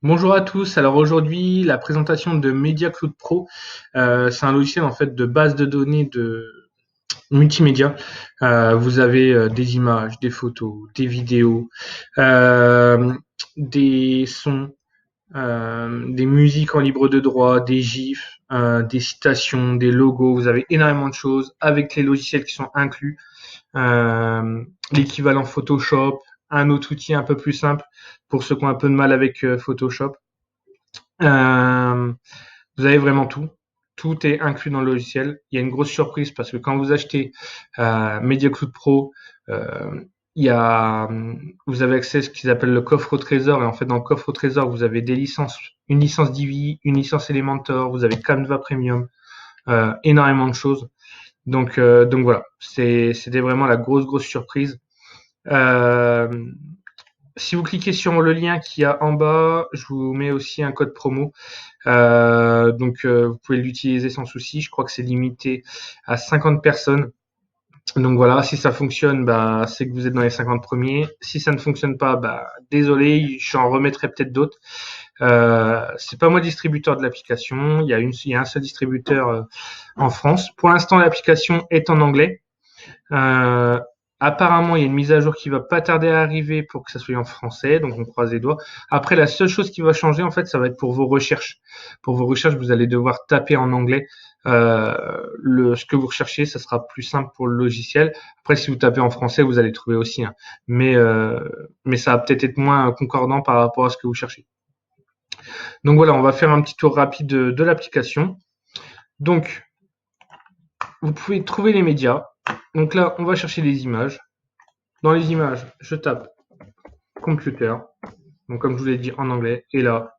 Bonjour à tous. Alors aujourd'hui, la présentation de Media Cloud Pro, c'est un logiciel en fait de base de données de multimédia. Vous avez des images, des photos, des vidéos, euh, des sons, des musiques en libre de droit, des gifs, des citations, des logos. Vous avez énormément de choses avec les logiciels qui sont inclus. Euh, L'équivalent Photoshop, un autre outil un peu plus simple pour ceux qui ont un peu de mal avec Photoshop. Euh, Vous avez vraiment tout. Tout est inclus dans le logiciel. Il y a une grosse surprise parce que quand vous achetez Media Cloud Pro, euh, il y a, vous avez accès à ce qu'ils appellent le coffre au trésor. Et en fait, dans le coffre au trésor, vous avez des licences, une licence Divi, une licence Elementor, vous avez Canva Premium, énormément de choses. Donc voilà, c'était vraiment la grosse surprise. Euh, Si vous cliquez sur le lien qu'il y a en bas, je vous mets aussi un code promo. Vous pouvez l'utiliser sans souci. Je crois que c'est limité à 50 personnes. Donc voilà, si ça fonctionne, bah, c'est que vous êtes dans les 50 premiers. Si ça ne fonctionne pas, bah, désolé, j'en remettrai peut-être d'autres. C'est pas moi le distributeur de l'application. Il y a un seul distributeur en France. Pour l'instant, l'application est en anglais. Euh, Apparemment, il y a une mise à jour qui va pas tarder à arriver pour que ça soit en français, donc on croise les doigts. Après, la seule chose qui va changer, en fait, ça va être pour vos recherches. Pour vos recherches, vous allez devoir taper en anglais ce que vous recherchez, ça sera plus simple pour le logiciel. Après, si vous tapez en français, vous allez trouver aussi, hein. Mais ça va peut-être être moins concordant par rapport à ce que vous cherchez. Donc voilà, on va faire un petit tour rapide de l'application. Donc, vous pouvez trouver les médias. Donc là, on va chercher les images. Dans les images, je tape computer, donc comme je vous l'ai dit en anglais, et là,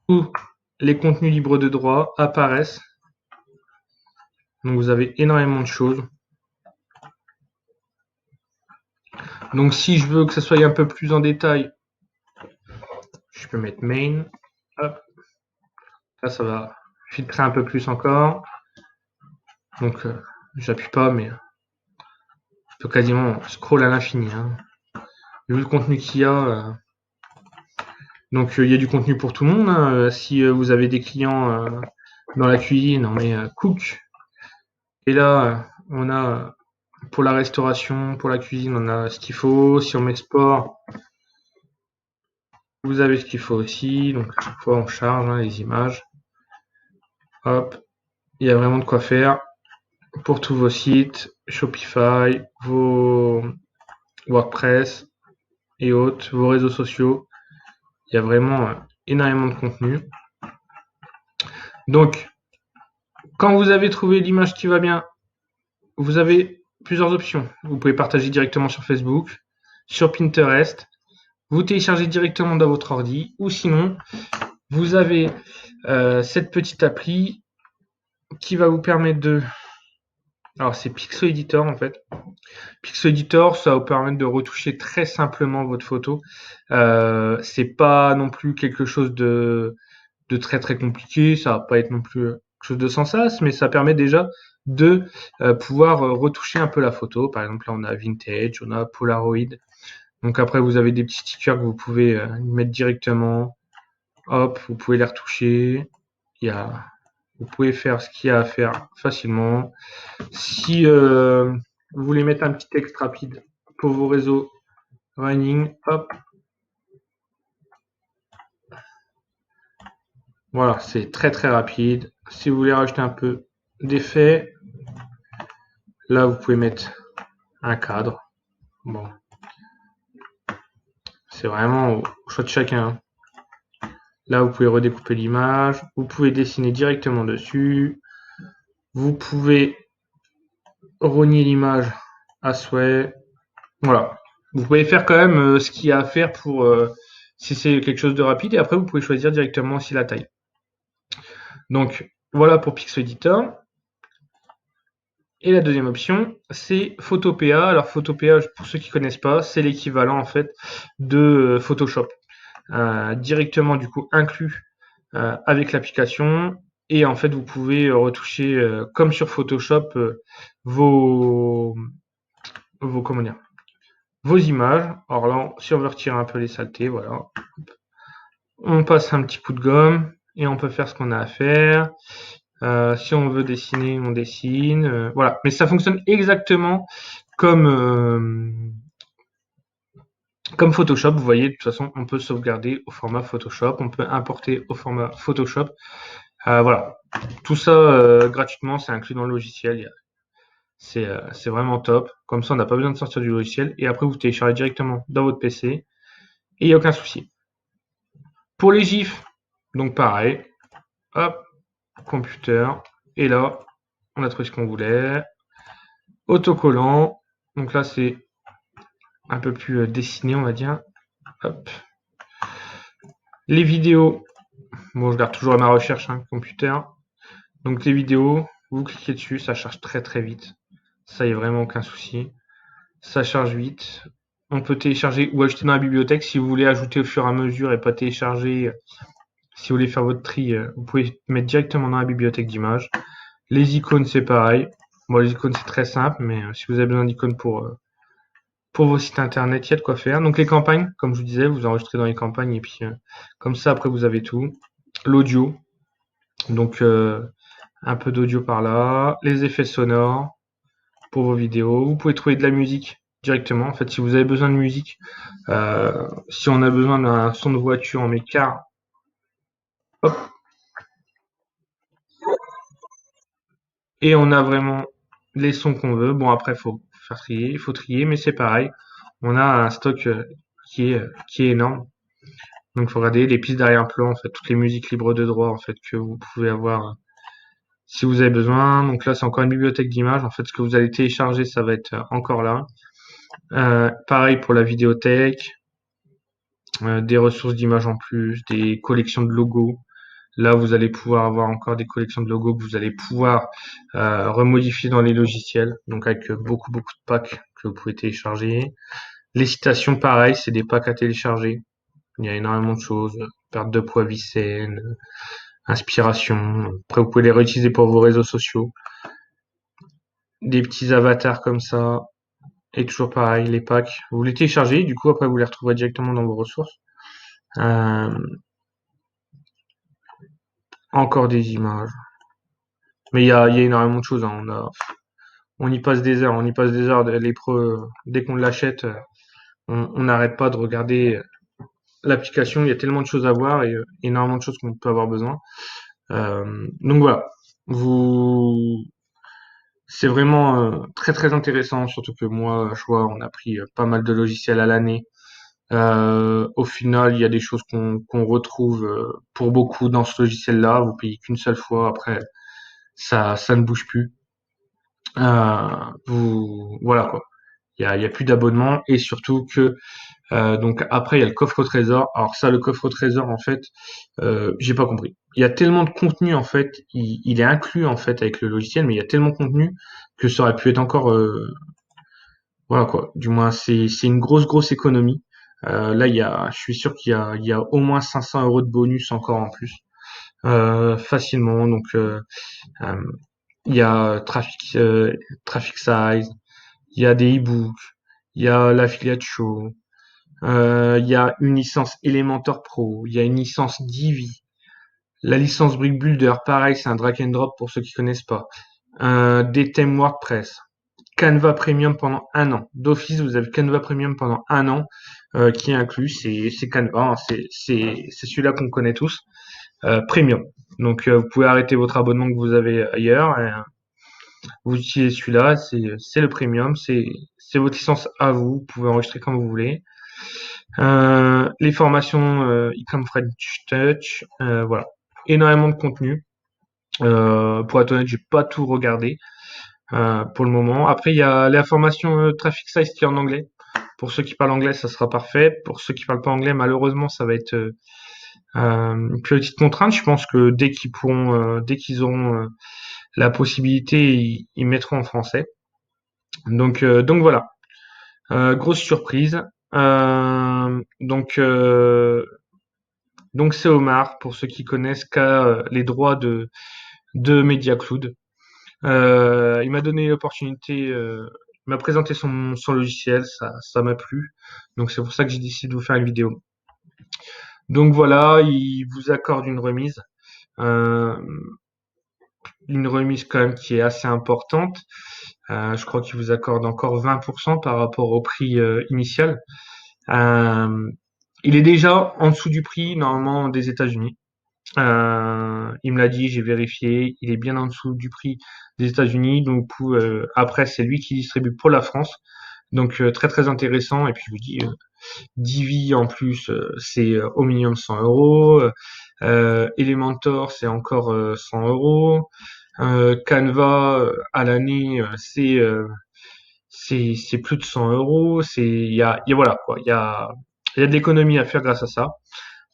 tous les contenus libres de droit apparaissent. Donc vous avez énormément de choses. Donc si je veux que ça soit un peu plus en détail, je peux mettre main. Hop. Là, ça va filtrer un peu plus encore. Donc j'appuie pas, mais je peux quasiment scroll à l'infini, hein. Vu le contenu qu'il y a, il y a du contenu pour tout le monde, hein. Si vous avez des clients dans la cuisine, on met cook. Et là, on a pour la restauration, pour la cuisine, on a ce qu'il faut. Si on met sport, vous avez ce qu'il faut aussi. Donc à chaque fois, on charge les images. Hop, il y a vraiment de quoi faire pour tous vos sites, Shopify, vos WordPress et autres, vos réseaux sociaux. Il y a vraiment énormément de contenu. Donc, quand vous avez trouvé l'image qui va bien, vous avez plusieurs options. Vous pouvez partager directement sur Facebook, sur Pinterest. Vous téléchargez directement dans votre ordi, ou sinon, vous avez cette petite appli qui va vous permettre de... Alors c'est Pixel Editor en fait. Pixel Editor, ça va vous permettre de retoucher très simplement votre photo. C'est pas non plus quelque chose de très compliqué, ça va pas être non plus quelque chose de sans sas, mais ça permet déjà de pouvoir retoucher un peu la photo. Par exemple là on a Vintage, on a Polaroid. Donc après vous avez des petits stickers que vous pouvez mettre directement. Hop, vous pouvez les retoucher. Il y a, vous pouvez faire ce qu'il y a à faire facilement. Si vous voulez mettre un petit texte rapide pour vos réseaux running, hop, voilà, c'est très rapide. Si vous voulez rajouter un peu d'effet, là vous pouvez mettre un cadre. Bon, c'est vraiment au choix de chacun. Là vous pouvez redécouper l'image, vous pouvez dessiner directement dessus, vous pouvez rogner l'image à souhait. Voilà. Vous pouvez faire quand même ce qu'il y a à faire pour si c'est quelque chose de rapide et après vous pouvez choisir directement aussi la taille. Donc voilà pour Pixel Editor. Et la deuxième option, c'est Photopea. Alors Photopea, pour ceux qui connaissent pas, c'est l'équivalent en fait de Photoshop. Directement du coup inclus avec l'application. Et en fait, vous pouvez retoucher comme sur Photoshop vos, comment dire, vos images. Alors là, si on veut retirer un peu les saletés, voilà. On passe un petit coup de gomme et on peut faire ce qu'on a à faire. Si on veut dessiner, on dessine. Voilà. Mais ça fonctionne exactement comme, comme Photoshop. Vous voyez, de toute façon, on peut sauvegarder au format Photoshop. On peut importer au format Photoshop. Voilà. Tout ça gratuitement, c'est inclus dans le logiciel. C'est vraiment top. Comme ça, on n'a pas besoin de sortir du logiciel. Et après, vous téléchargez directement dans votre PC. Et il n'y a aucun souci. Pour les GIFs, donc pareil. Hop, computer. Et là, on a trouvé ce qu'on voulait. Autocollant. Donc là, c'est un peu plus dessiné, on va dire. Hop. Les vidéos. Bon, je garde toujours ma recherche, hein, computer. Donc les vidéos, vous cliquez dessus, ça charge très très vite. Ça, y a vraiment aucun souci. Ça charge vite. On peut télécharger ou ajouter dans la bibliothèque si vous voulez ajouter au fur et à mesure et pas télécharger. Si vous voulez faire votre tri, vous pouvez mettre directement dans la bibliothèque d'images. Les icônes, c'est pareil. Bon, les icônes, c'est très simple, mais si vous avez besoin d'icônes pour vos sites internet, il y a de quoi faire. Donc les campagnes, comme je vous disais, vous enregistrez dans les campagnes et puis comme ça, après, vous avez tout. L'audio, donc un peu d'audio par là. Les effets sonores pour vos vidéos. Vous pouvez trouver de la musique directement. En fait, si vous avez besoin de musique, si on a besoin d'un son de voiture en méca, hop, et on a vraiment les sons qu'on veut. Bon, après, il faut trier, mais c'est pareil. On a un stock qui est énorme. Donc, faut regarder les pistes d'arrière-plan, en fait, toutes les musiques libres de droit, en fait, que vous pouvez avoir si vous avez besoin. Donc là, c'est encore une bibliothèque d'images. En fait, ce que vous allez télécharger, ça va être encore là. Pareil pour la vidéothèque, des ressources d'images en plus, des collections de logos. Là, vous allez pouvoir avoir encore des collections de logos que vous allez pouvoir remodifier dans les logiciels. Donc avec beaucoup de packs que vous pouvez télécharger. Les citations, pareil, c'est des packs à télécharger. Il y a énormément de choses. Perte de poids Vicenne, inspiration. Après, vous pouvez les réutiliser pour vos réseaux sociaux. Des petits avatars comme ça. Et toujours pareil, les packs. Vous les téléchargez, du coup, après, vous les retrouverez directement dans vos ressources. Euh, encore des images. Mais il y a énormément de choses, hein. On y passe des heures, on y passe des heures. Dès qu'on l'achète, on n'arrête pas de regarder l'application. Il y a tellement de choses à voir et énormément de choses qu'on peut avoir besoin. Donc voilà. Vous, c'est vraiment très très intéressant, surtout que moi, je vois, on a pris pas mal de logiciels à l'année. Au final, il y a des choses qu'on retrouve pour beaucoup dans ce logiciel-là. Vous payez qu'une seule fois, après ça ne bouge plus. Voilà quoi. Il y a plus d'abonnement et surtout que donc après il y a le coffre au trésor. Alors ça, le coffre au trésor en fait, j'ai pas compris. Il y a tellement de contenu en fait, il est inclus en fait avec le logiciel, mais il y a tellement de contenu que ça aurait pu être encore voilà quoi. Du moins c'est une grosse économie. Là je suis sûr il y a au moins 500 € de bonus encore en plus facilement. Donc euh, il y a Traffic Size, il y a des e-books, il y a l'affiliate show, il y a une licence Elementor Pro, il y a une licence Divi, la licence Brick Builder, pareil, c'est un drag and drop pour ceux qui connaissent pas. Des thèmes WordPress, Canva Premium pendant un an. D'office, vous avez Canva Premium pendant un an qui est inclus. C'est Canva, hein, c'est celui-là qu'on connaît tous. Premium. Donc vous pouvez arrêter votre abonnement que vous avez ailleurs. Et, vous utilisez celui-là, c'est le Premium, c'est votre licence à vous. Vous pouvez enregistrer quand vous voulez. Les formations Ecom French Touch, voilà, énormément de contenu. Pour être honnête, j'ai pas tout regardé pour le moment. Après, il y a la formation Traffic Size qui est en anglais. Pour ceux qui parlent anglais, ça sera parfait. Pour ceux qui parlent pas anglais, malheureusement, ça va être une petite contrainte. Je pense que dès qu'ils auront la possibilité, ils mettront en français. Donc voilà, grosse surprise. Donc c'est Omar pour ceux qui connaissent qui a les droits de MediaCloud. Il m'a donné l'opportunité, il m'a présenté son logiciel, ça m'a plu. Donc c'est pour ça que j'ai décidé de vous faire une vidéo. Donc voilà, il vous accorde euh, une remise quand même qui est assez importante. Je crois qu'il vous accorde encore 20% par rapport au prix initial. Euh, il est déjà en dessous du prix normalement des États-Unis. Il me l'a dit, j'ai vérifié, il est bien en dessous du prix des États-Unis. Donc après, c'est lui qui distribue pour la France. Donc très très intéressant. Et puis je vous dis, Divi en plus, c'est au minimum 100 euros. Elementor, c'est encore 100 euros. Canva à l'année, c'est plus de 100 euros. Voilà quoi, il y a de l'économie à faire grâce à ça.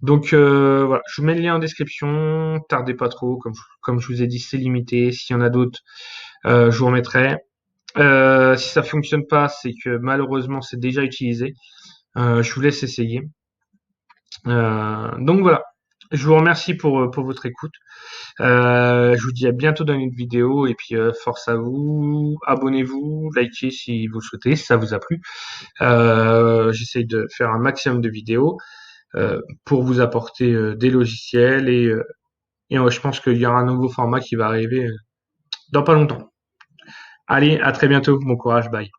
Donc voilà, je vous mets le lien en description. Tardez pas trop, comme je vous ai dit, c'est limité. S'il y en a d'autres, je vous remettrai. Si ça fonctionne pas, c'est que malheureusement c'est déjà utilisé. Je vous laisse essayer. Donc voilà. Je vous remercie pour votre écoute. Je vous dis à bientôt dans une vidéo et puis force à vous. Abonnez-vous, likez si vous le souhaitez, si ça vous a plu. J'essaye de faire un maximum de vidéos pour vous apporter des logiciels et je pense qu'il y aura un nouveau format qui va arriver dans pas longtemps. Allez, à très bientôt. Bon courage, bye.